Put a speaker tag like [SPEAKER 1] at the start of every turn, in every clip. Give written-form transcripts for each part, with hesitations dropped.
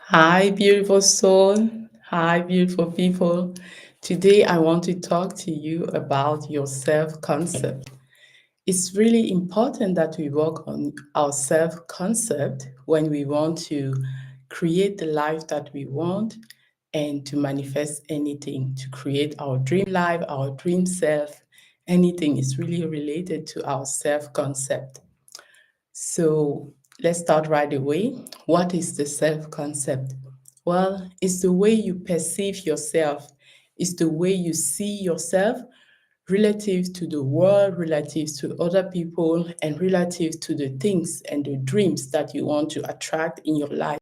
[SPEAKER 1] Hi, beautiful soul. Hi, beautiful people. Today, I want to talk to you about your self concept. It's really important that we work on our self concept when we want to create the life that we want and to manifest anything, to create our dream life, our dream self. Anything is really related to our self concept. So let's start right away. What is the self concept? Well, it's the way you perceive yourself, it's the way you see yourself relative to the world, relative to other people, and relative to the things and the dreams that you want to attract in your life.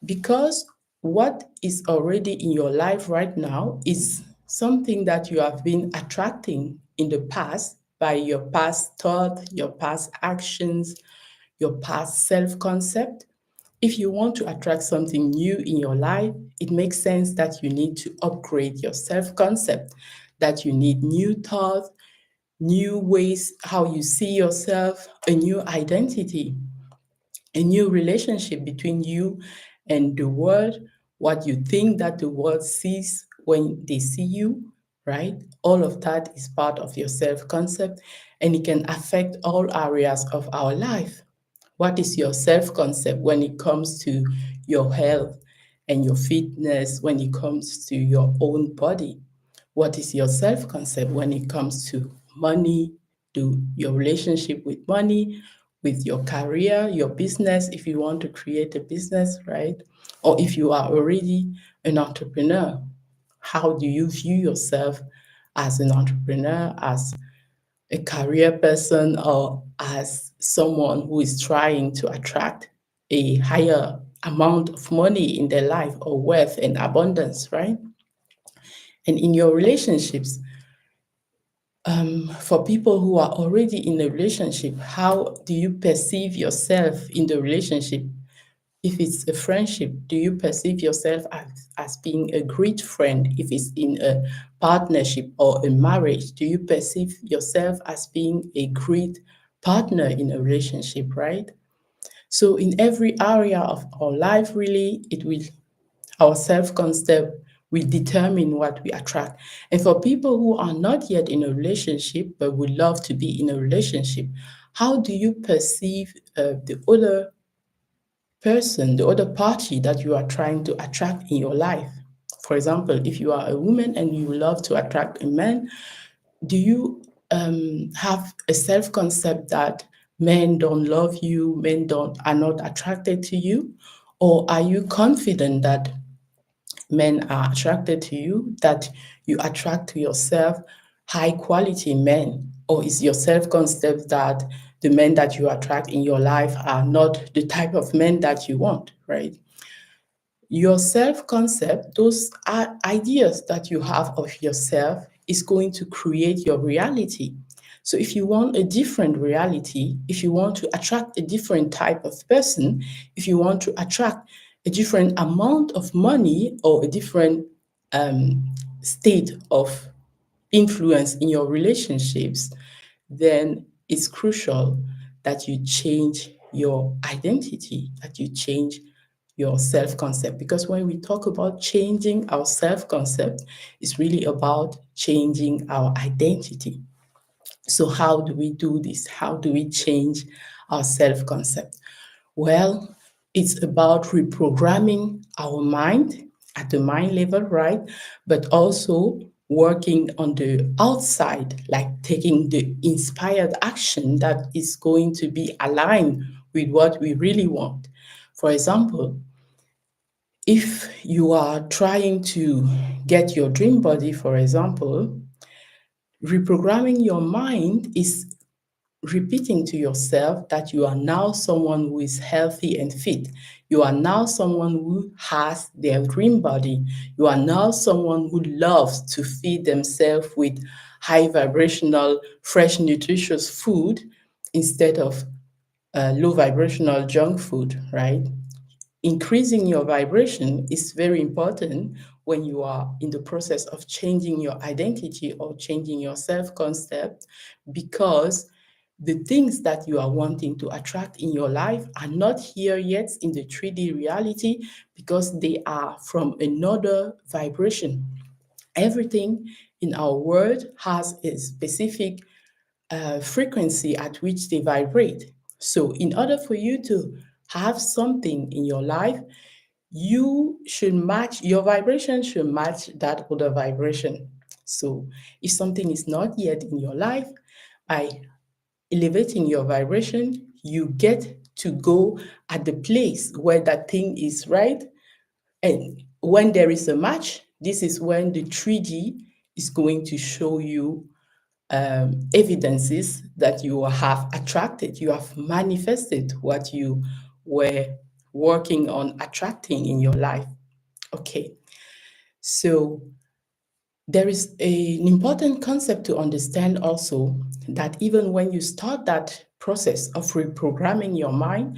[SPEAKER 1] Because what is already in your life right now is something that you have been attracting in the past by your past thought, your past actions, your past self concept. If you want to attract something new in your life, it makes sense that you need to upgrade your self concept, that you need new thoughts, new ways how you see yourself, a new identity, a new relationship between you and the world, what you think that the world sees when they see you, right? All of that is part of your self concept and it can affect all areas of our life. What is your self concept when it comes to your health and your fitness, when it comes to your own body? What is your self concept when it comes to money, to your relationship with money, with your career, your business, if you want to create a business, right? Or if you are already an entrepreneur, how do you view yourself as an entrepreneur, as a career person, or as someone who is trying to attract a higher amount of money in their life or wealth and abundance, right? And in your relationships, for people who are already in a relationship, how do you perceive yourself in the relationship? If it's a friendship, do you perceive yourself as being a great friend? If it's in a partnership or a marriage, do you perceive yourself as being a great partner in a relationship, right? So in every area of our life, really, it will our self concept will determine what we attract. And for people who are not yet in a relationship but would love to be in a relationship, how do you perceive the other person, the other party that you are trying to attract in your life? For example, if you are a woman and you love to attract a man, do you have a self concept that men don't love you, men don't are not attracted to you? Or are you confident that men are attracted to you, that you attract to yourself high quality men? Or is your self concept that the men that you attract in your life are not the type of men that you want, right? Your self concept, those are ideas that you have of yourself, is going to create your reality. So, if you want a different reality, if you want to attract a different type of person, if you want to attract a different amount of money or a different um, state of influence in your relationships, then it's crucial that you change your identity, that you change your self concept. Because when we talk about changing our self concept, it's really about changing our identity. So, how do we do this? How do we change our self concept? Well, it's about reprogramming our mind at the mind level, right? But also working on the outside, like taking the inspired action that is going to be aligned with what we really want. For example, if you are trying to get your dream body, for example, reprogramming your mind is repeating to yourself that you are now someone who is healthy and fit. You are now someone who has their dream body. You are now someone who loves to feed themselves with high vibrational, fresh, nutritious food instead of low vibrational junk food, right? Increasing your vibration is very important when you are in the process of changing your identity or changing your self concept, because the things that you are wanting to attract in your life are not here yet in the 3D reality because they are from another vibration. Everything in our world has a specific frequency at which they vibrate. So, in order for you to have something in your life, you should match your vibration, should match that other vibration. So, if something is not yet in your life, by elevating your vibration, you get to go at the place where that thing is, right? And when there is a match, this is when the 3D is going to show you evidences that you have attracted, you have manifested what you were working on attracting in your life. Okay, so there is an important concept to understand also, that even when you start that process of reprogramming your mind,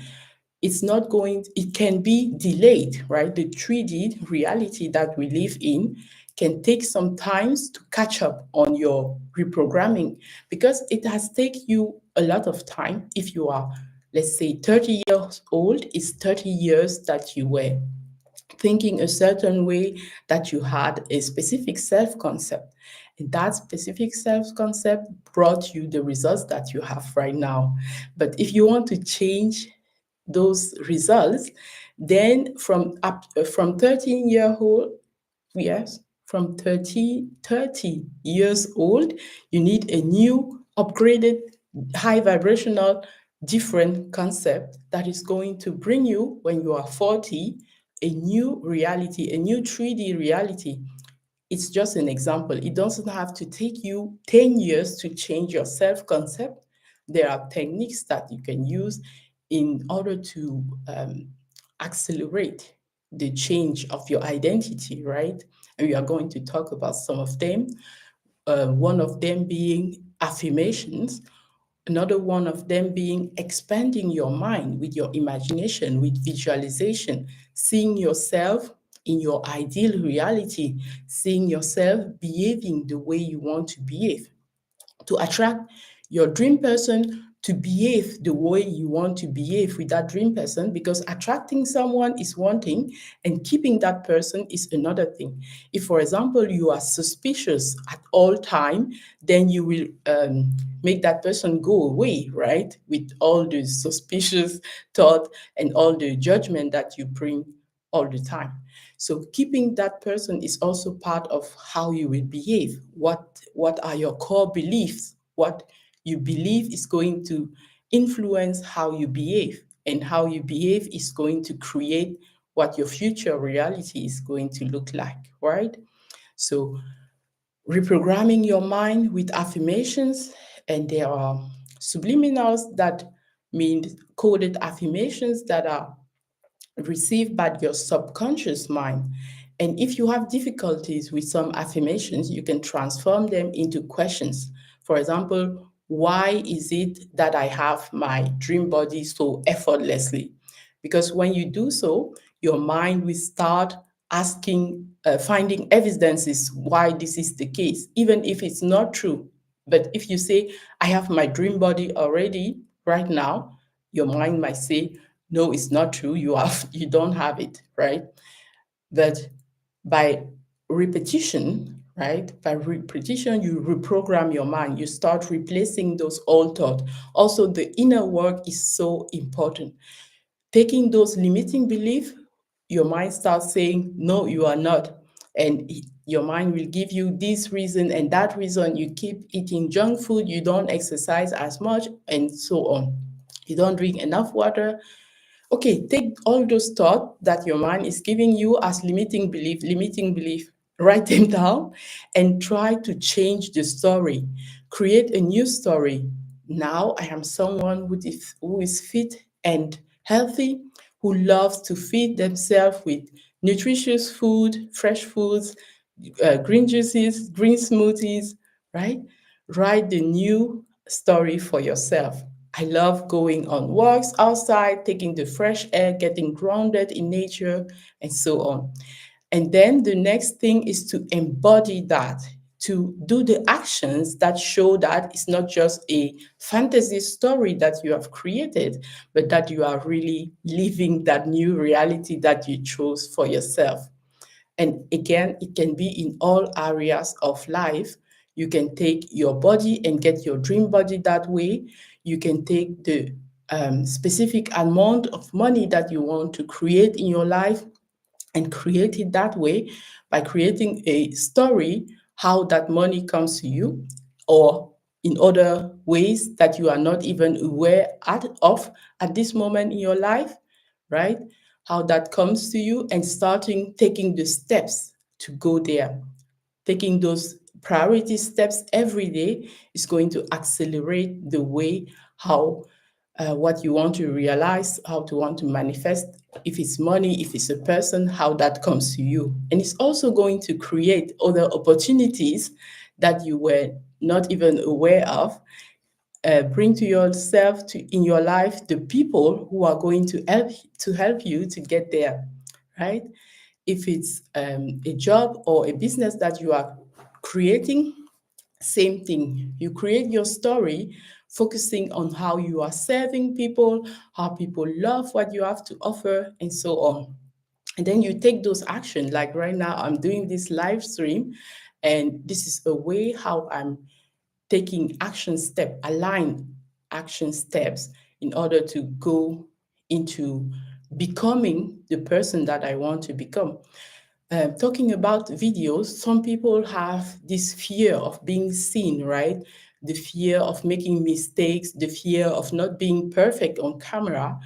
[SPEAKER 1] it can be delayed, right? The 3D reality that we live in can take some time to catch up on your reprogramming, because it has taken you a lot of time. If you are, let's say, 30 years old, it's 30 years that you were thinking a certain way, that you had a specific self concept. And that specific self concept brought you the results that you have right now. But if you want to change those results, then from 13-year old, yes, from 30 years old, you need a new upgraded high vibrational different concept that is going to bring you, when you are 40, a new reality, a new 3D reality. It's just an example. It doesn't have to take you 10 years to change your self concept. There are techniques that you can use in order to accelerate the change of your identity, right? And we are going to talk about some of them. One of them being affirmations, another one of them being expanding your mind with your imagination, with visualization, seeing yourself in your ideal reality, seeing yourself behaving the way you want to behave, to attract your dream person to behave the way you want to behave with that dream person, because attracting someone is one thing and keeping that person is another thing. If, for example, you are suspicious at all time, then you will make that person go away, right, with all the suspicious thought and all the judgment that you bring all the time. So keeping that person is also part of how you will behave. What are your core beliefs? What you believe is going to influence how you behave, and how you behave is going to create what your future reality is going to look like, right? So reprogramming your mind with affirmations, and there are subliminals, that mean coded affirmations that are received by your subconscious mind. And if you have difficulties with some affirmations, you can transform them into questions. For example, why is it that I have my dream body so effortlessly? Because when you do so, your mind will start finding evidences why this is the case, even if it's not true. But if you say, I have my dream body already right now, your mind might say, no, it's not true. You don't have it, right? But by repetition, right? By repetition, you reprogram your mind. You start replacing those old thoughts. Also, the inner work is so important. Taking those limiting beliefs, your mind starts saying, no, you are not. And your mind will give you this reason and that reason. You keep eating junk food, you don't exercise as much, and so on. You don't drink enough water. Okay, take all those thoughts that your mind is giving you as limiting belief, write them down and try to change the story. Create a new story. Now I am someone who is fit and healthy, who loves to feed themselves with nutritious food, fresh foods, green juices, green smoothies, right? Write the new story for yourself. I love going on walks outside, taking the fresh air, getting grounded in nature, and so on. And then the next thing is to embody that, to do the actions that show that it's not just a fantasy story that you have created, but that you are really living that new reality that you chose for yourself. And again, it can be in all areas of life. You can take your body and get your dream body that way. You can take the specific amount of money that you want to create in your life and create it that way by creating a story how that money comes to you, or in other ways that you are not even aware of at this moment in your life, right? How that comes to you, and starting taking the steps to go there. Taking those priority steps every day is going to accelerate the way how what you want to realize, how to want to manifest, if it's money, if it's a person, how that comes to you. And it's also going to create other opportunities that you were not even aware of. Bring to yourself, to in your life, the people who are going to help you to get there, right? If it's a job or a business that you are creating, same thing. You create your story focusing on how you are serving people, how people love what you have to offer, and so on. And then you take those actions. Like right now, I'm doing this live stream, and this is a way how I'm taking align action steps in order to go into becoming the person that I want to become. Talking about videos, some people have this fear of being seen, right? The fear of making mistakes, the fear of not being perfect on camera.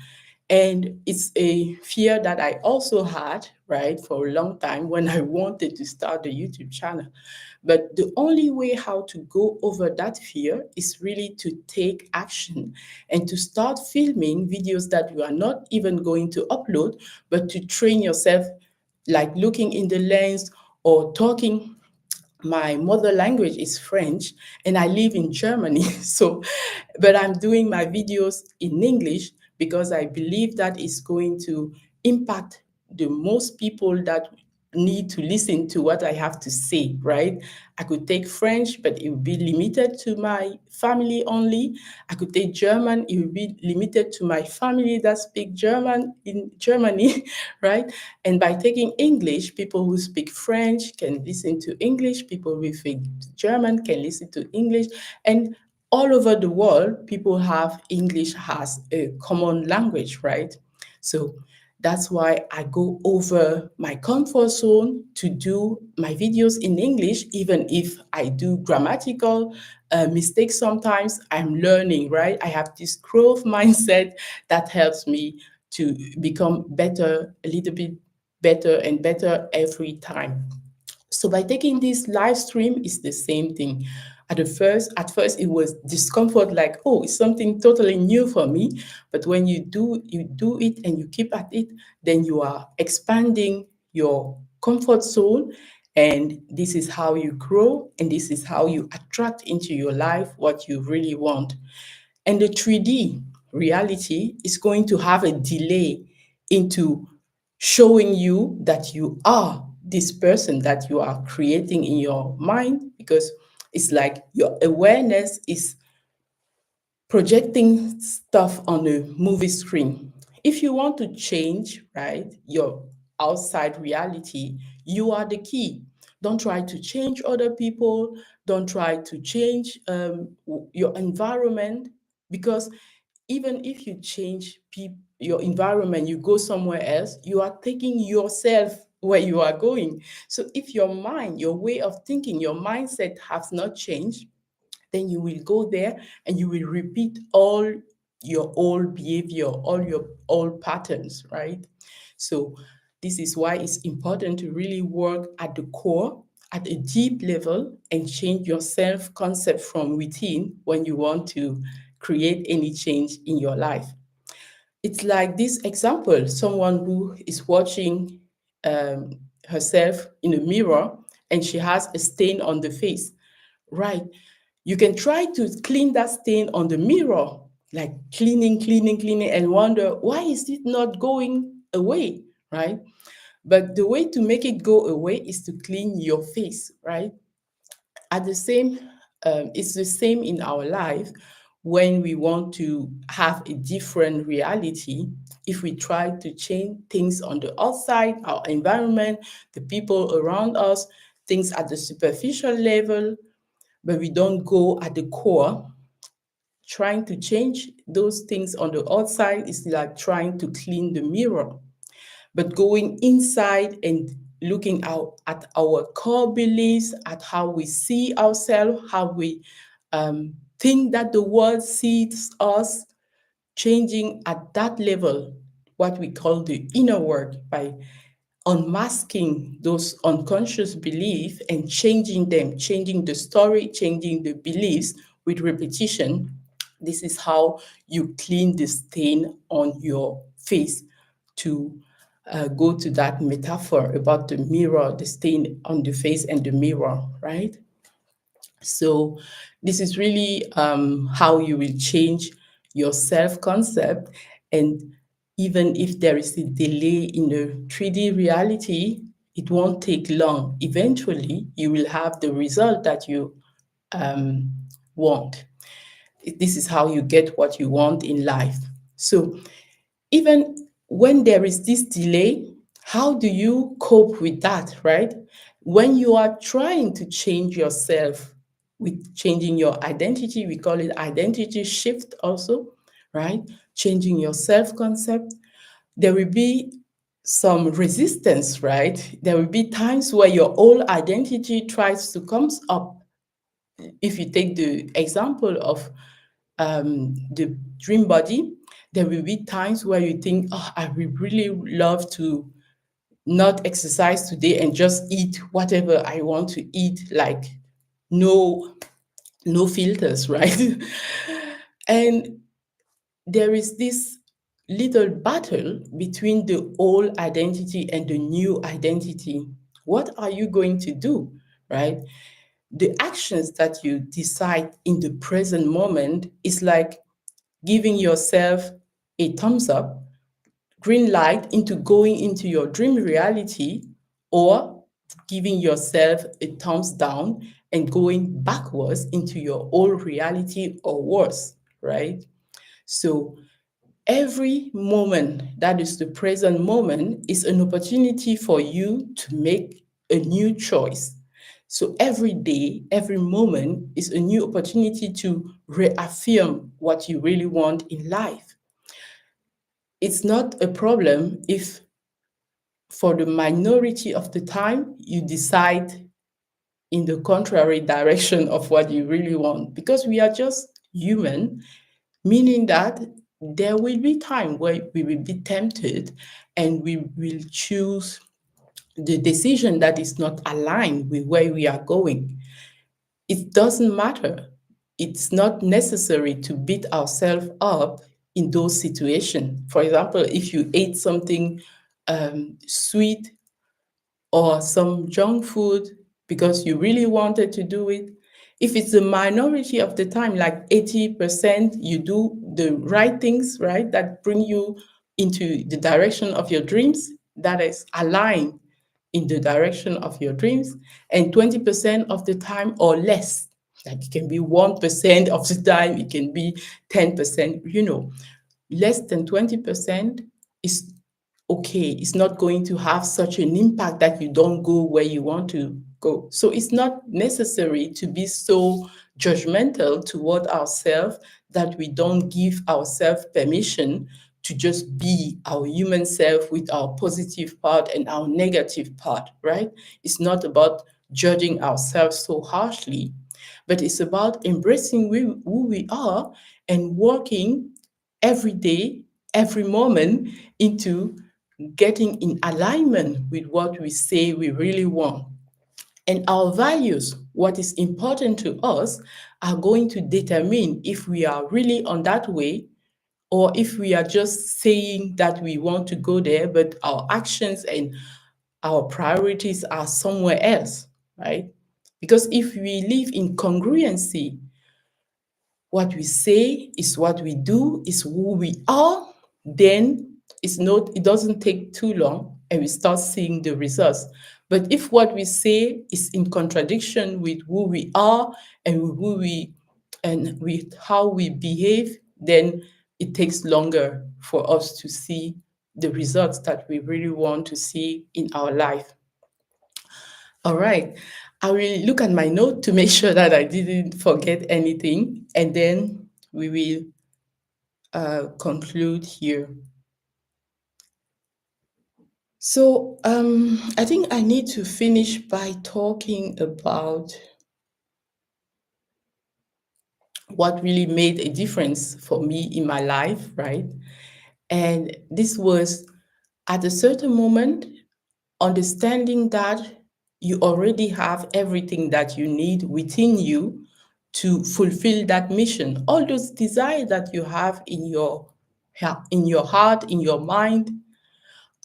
[SPEAKER 1] And it's a fear that I also had, right, for a long time when I wanted to start a YouTube channel. But the only way how to go over that fear is really to take action and to start filming videos that you are not even going to upload, but to train yourself, like looking in the lens or talking. My mother language is French and I live in Germany. So, but I'm doing my videos in English because I believe that is going to impact the most people that need to listen to what I have to say, right? I could take French, but it would be limited to my family only. I could take German, it would be limited to my family that speak German in Germany, right? And by taking English, people who speak French can listen to English, people who speak German can listen to English, and all over the world, people have English as a common language, right? So that's why I go over my comfort zone to do my videos in English, even if I do grammatical mistakes sometimes. I'm learning, right? I have this growth mindset that helps me to become better, a little bit better and better every time. So by taking this live stream, it's the same thing. At first it was discomfort, like, oh, it's something totally new for me. But when you do it and you keep at it, then you are expanding your comfort zone. And this is how you grow, and this is how you attract into your life what you really want. And the 3D reality is going to have a delay into showing you that you are this person that you are creating in your mind, because it's like your awareness is projecting stuff on a movie screen. If you want to change, right, your outside reality, you are the key. Don't try to change other people. Don't try to change your environment, because even if you change your environment, you go somewhere else, you are taking yourself where you are going. So if your mind, your way of thinking, your mindset has not changed, then you will go there and you will repeat all your old behavior, all your old patterns, right? So this is why it's important to really work at the core, at a deep level, and change your self concept from within when you want to create any change in your life. It's like this example, someone who is watching um, herself in a mirror and she has a stain on the face, right? You can try to clean that stain on the mirror, like cleaning, cleaning, cleaning, and wonder, why is it not going away, right? But the way to make it go away is to clean your face, right? At the same, it's the same in our life. When we want to have a different reality, if we try to change things on the outside, our environment, the people around us, things at the superficial level, but we don't go at the core, trying to change those things on the outside is like trying to clean the mirror. But going inside and looking out at our core beliefs, at how we see ourselves, how we think that the world sees us, changing at that level, what we call the inner work, by unmasking those unconscious beliefs and changing them, changing the story, changing the beliefs with repetition. This is how you clean the stain on your face, to go to that metaphor about the mirror, the stain on the face and the mirror, right? So this is really how you will change your self-concept. And even if there is a delay in the 3D reality, it won't take long. Eventually, you will have the result that you want. This is how you get what you want in life. So even when there is this delay, how do you cope with that, right? When you are trying to change yourself with changing your identity, we call it identity shift also, right? Changing your self concept, there will be some resistance, right? There will be times where your old identity tries to come up. If you take the example of the dream body, there will be times where you think, oh, I would really love to not exercise today and just eat whatever I want to eat, like no no filters, right? And there is this little battle between the old identity and the new identity. What are you going to do, right? The actions that you decide in the present moment is like giving yourself a thumbs up, green light into going into your dream reality, or giving yourself a thumbs down and going backwards into your old reality or worse, right? So every moment that is the present moment is an opportunity for you to make a new choice. So every day, every moment is a new opportunity to reaffirm what you really want in life. It's not a problem if for the minority of the time you decide in the contrary direction of what you really want, because we are just human, meaning that there will be time where we will be tempted and we will choose the decision that is not aligned with where we are going. It doesn't matter. It's not necessary to beat ourselves up in those situations. For example, if you ate something sweet or some junk food because you really wanted to do it, if it's a minority of the time, like 80%, you do the right things, right, that bring you into the direction of your dreams, that is aligned in the direction of your dreams, and 20% of the time or less, like it can be 1% of the time, it can be 10%, less than 20% is okay. It's not going to have such an impact that you don't go where you want to go. So it's not necessary to be so judgmental toward ourselves that we don't give ourselves permission to just be our human self with our positive part and our negative part, right? It's not about judging ourselves so harshly, but it's about embracing who we are and working every day, every moment into getting in alignment with what we say we really want. And our values, what is important to us, are going to determine if we are really on that way or if we are just saying that we want to go there, but our actions and our priorities are somewhere else, right? Because if we live in congruency, what we say is what we do, is who we are, then it doesn't take too long and we start seeing the results. But if what we say is in contradiction with who we are and with who we and with how we behave, then it takes longer for us to see the results that we really want to see in our life. All right. I will look at my note to make sure that I didn't forget anything, and then we will conclude here. So I think I need to finish by talking about what really made a difference for me in my life, right? And this was at a certain moment, understanding that you already have everything that you need within you to fulfill that mission. All those desires that you have in your heart, in your mind,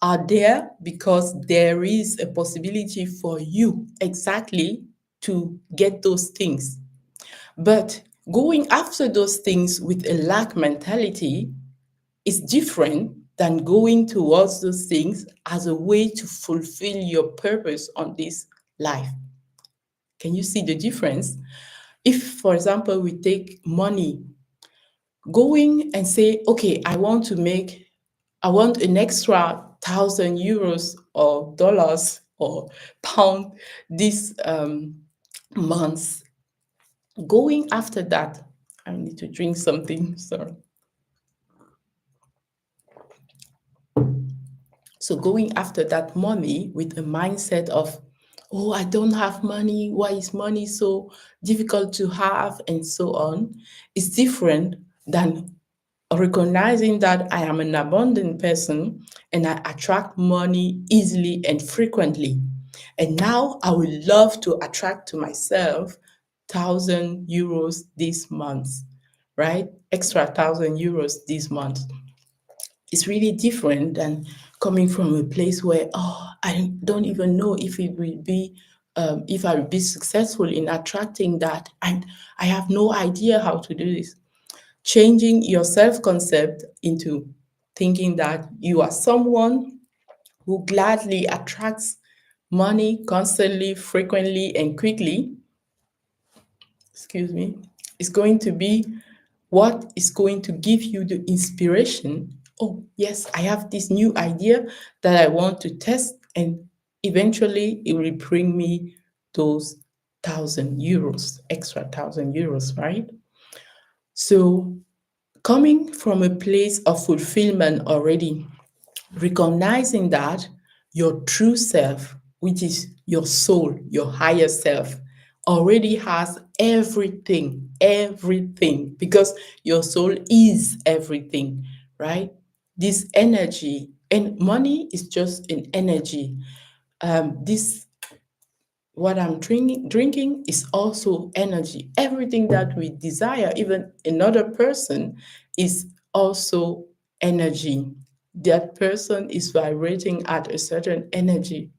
[SPEAKER 1] are there because there is a possibility for you exactly to get those things. But going after those things with a lack mentality is different than going towards those things as a way to fulfill your purpose on this life. Can you see the difference? If, for example, we take money, going and say, okay, I want an extra 1,000 euros or dollars or pound this month. Going after that, I need to drink something, sorry. So going after that money with a mindset of, oh, I don't have money. Why is money so difficult to have? And so on, is different than recognizing that I am an abundant person and I attract money easily and frequently. And now I would love to attract to myself 1,000 euros this month, right? Extra 1,000 euros this month. It's really different than coming from a place where, oh, I don't even know if I will be successful in attracting that, and I have no idea how to do this. Changing your self-concept into thinking that you are someone who gladly attracts money constantly, frequently, and quickly, excuse me, is going to be what is going to give you the inspiration. Oh, yes, I have this new idea that I want to test, and eventually it will bring me those 1,000 euros, extra 1,000 euros, right? So, coming from a place of fulfillment already, recognizing that your true self, which is your soul, your higher self, already has everything, because your soul is everything, right? This energy, and money is just an energy. This what I'm drinking is also energy. Everything that we desire, even another person, is also energy. That person is vibrating at a certain energy.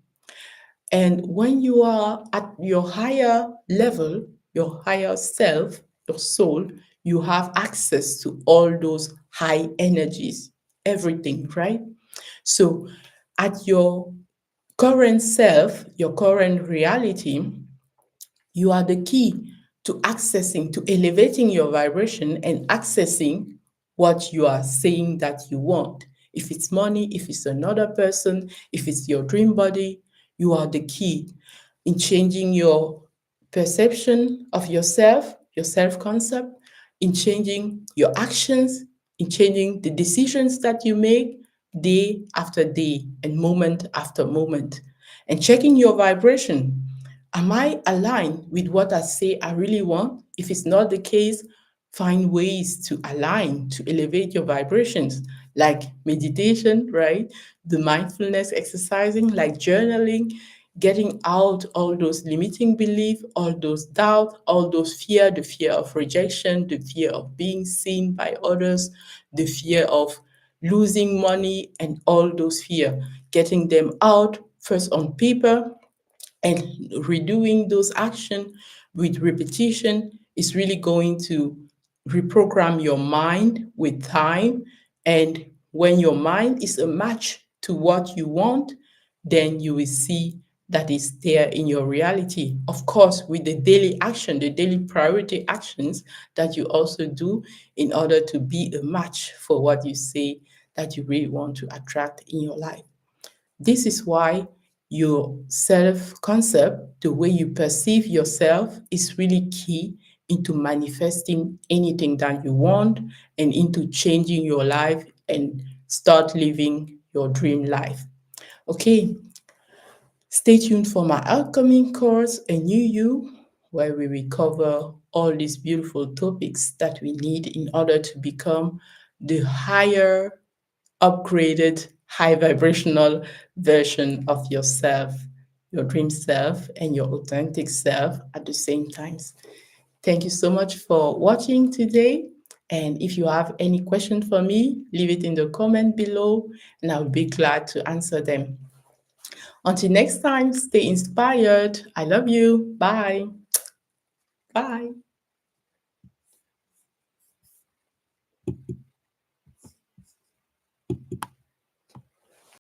[SPEAKER 1] And when you are at your higher level, your higher self, your soul, you have access to all those high energies, everything, right? So at your current self, your current reality, you are the key to accessing, to elevating your vibration and accessing what you are saying that you want. If it's money, if it's another person, if it's your dream body, you are the key in changing your perception of yourself, your self concept, in changing your actions, in changing the decisions that you make day after day and moment after moment, and checking your vibration. Am I aligned with what I say I really want? If it's not the case, find ways to align, to elevate your vibrations, like meditation, right? The mindfulness exercising, like journaling, getting out all those limiting beliefs, all those doubt, all those fear, the fear of rejection, the fear of being seen by others, the fear of losing money, and all those fear, getting them out first on paper and redoing those actions with repetition is really going to reprogram your mind with time. And when your mind is a match to what you want, then you will see that is there in your reality. Of course, with the daily action, the daily priority actions that you also do in order to be a match for what you say that you really want to attract in your life. This is why your self concept, the way you perceive yourself, is really key into manifesting anything that you want and into changing your life and start living your dream life. Okay, stay tuned for my upcoming course, A New You, where we will cover all these beautiful topics that we need in order to become the higher, upgraded, high vibrational version of yourself, your dream self, and your authentic self at the same time. Thank you so much for watching today. And if you have any question for me, leave it in the comment below, and I'll be glad to answer them. Until next time, stay inspired. I love you. Bye. Bye.